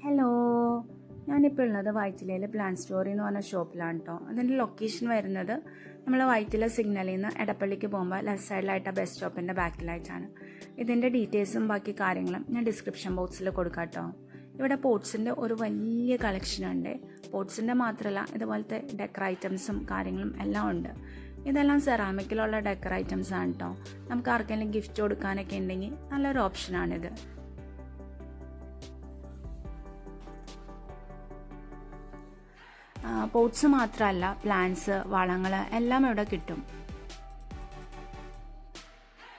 Hello, ഞാനിപ്പോൾ ഉള്ളത് വൈറ്റിലയിൽ plant story എന്ന് പറഞ്ഞ ഷോപ്പിലാണ് കേട്ടോ. അതിൻ്റെ ലൊക്കേഷൻ വരുന്നത് നമ്മൾ വൈറ്റില സിഗ്നലിൽ നിന്ന് എടപ്പള്ളിക്ക് പോകുമ്പോൾ ലെഫ്റ്റ് സൈഡിലായിട്ട് ബസ് സ്റ്റോപ്പിൻ്റെ ബാക്കിലായിട്ടാണ്. ഇതിൻ്റെ ഡീറ്റെയിൽസും ബാക്കി കാര്യങ്ങളും ഞാൻ ഡിസ്ക്രിപ്ഷൻ ബോക്സിൽ കൊടുക്കാം കേട്ടോ. ഇവിടെ പോട്ട്സിൻ്റെ ഒരു വലിയ കളക്ഷൻ ഉണ്ട്. പോട്ട്സിൻ്റെ മാത്രമല്ല, ഇതുപോലത്തെ ഡെക്കർ ഐറ്റംസും കാര്യങ്ങളും എല്ലാം ഉണ്ട്. ഇതെല്ലാം സെറാമിക്കിലുള്ള ഡെക്കർ ഐറ്റംസ് ആണ് കേട്ടോ. നമുക്ക് ആർക്കെങ്കിലും ഗിഫ്റ്റ് കൊടുക്കാനൊക്കെ ഉണ്ടെങ്കിൽ നല്ലൊരു ഓപ്ഷനാണിത്. പോട്ട്സ് മാത്രമല്ല, പ്ലാന്റ്സ്, വളങ്ങൾ എല്ലാം ഇവിടെ കിട്ടും.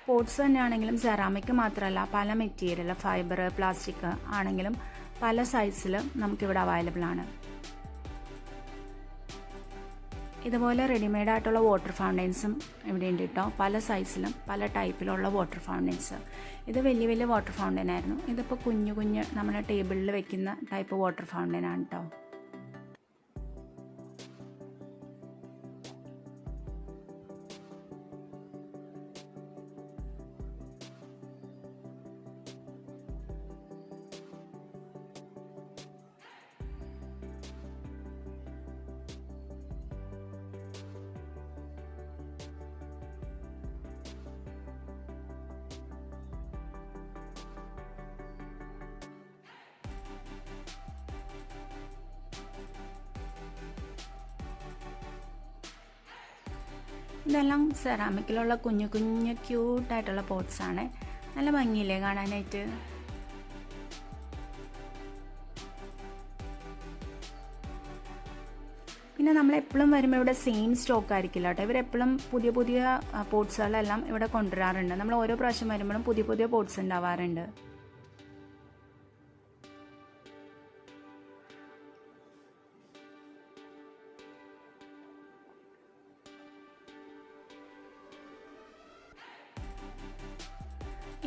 പോട്ട്സ് തന്നെയാണെങ്കിലും സെറാമിക് മാത്രമല്ല, പല മെറ്റീരിയൽ, ഫൈബർ, പ്ലാസ്റ്റിക് ആണെങ്കിലും പല സൈസിൽ നമുക്കിവിടെ അവൈലബിൾ ആണ്. ഇതുപോലെ റെഡിമെയ്ഡ് ആയിട്ടുള്ള വാട്ടർ ഫൗണ്ടൈൻസും ഇവിടെ ഉണ്ട് കേട്ടോ. പല സൈസിലും പല ടൈപ്പിലുള്ള വാട്ടർ ഫൗണ്ടൈൻസ്. ഇത് വലിയ വലിയ വാട്ടർ ഫൗണ്ടൈൻ ആയിരുന്നു. ഇതിപ്പോൾ കുഞ്ഞു കുഞ്ഞ് നമ്മുടെ ടേബിളിൽ വെക്കുന്ന ടൈപ്പ് വാട്ടർ ഫൗണ്ടൈൻ ആണ് കേട്ടോ. ഇതെല്ലാം സെറാമിക്കിലുള്ള കുഞ്ഞു കുഞ്ഞു ക്യൂട്ടായിട്ടുള്ള പോട്ട്സാണ്. നല്ല ഭംഗിയില്ലേ കാണാനായിട്ട്. പിന്നെ നമ്മളെപ്പോഴും വരുമ്പോൾ ഇവിടെ സെയിം സ്റ്റോക്ക് ആയിരിക്കില്ല കേട്ടോ. ഇവരെപ്പോഴും പുതിയ പുതിയ പോട്ട്സുകളെല്ലാം ഇവിടെ കൊണ്ടുവരാറുണ്ട്. നമ്മൾ ഓരോ പ്രാവശ്യം വരുമ്പോഴും പുതിയ പുതിയ പോട്ട്സ് ഉണ്ടാവാറുണ്ട്.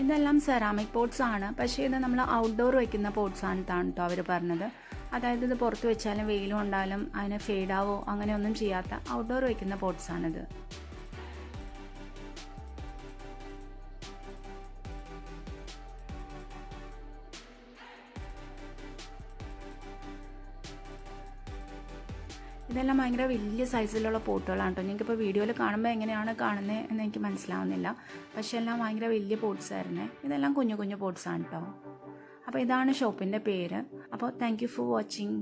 ഇതെല്ലാം സെറാമിക് പോട്ട്സ് ആണ്. പക്ഷേ ഇത് നമ്മൾ ഔട്ട്ഡോർ വയ്ക്കുന്ന പോട്ട്സ് ആണ് കേട്ടോ അവർ പറഞ്ഞത്. അതായത് ഇത് പുറത്ത് വെച്ചാലും വെയിലും ഉണ്ടായാലും അതിന് ഫെയ്ഡാവോ അങ്ങനെയൊന്നും ചെയ്യാത്ത ഔട്ട്ഡോർ വയ്ക്കുന്ന പോട്ട്സ് ആണിത്. ഇതെല്ലാം ഭയങ്കര വലിയ സൈസിലുള്ള പോട്ടുകളാണ് കേട്ടോ. നിങ്ങൾക്കിപ്പോൾ വീഡിയോയിൽ കാണുമ്പോൾ എങ്ങനെയാണ് കാണുന്നത് എന്ന് എനിക്ക് മനസ്സിലാവുന്നില്ല. പക്ഷേ എല്ലാം ഭയങ്കര വലിയ പോട്ട്സ് ആയിരുന്നേ. ഇതെല്ലാം കുഞ്ഞു കുഞ്ഞു പോട്ട്സാണ് കേട്ടോ. അപ്പോൾ ഇതാണ് ഷോപ്പിൻ്റെ പേര്. അപ്പോൾ താങ്ക് യു ഫോർ വാച്ചിങ്.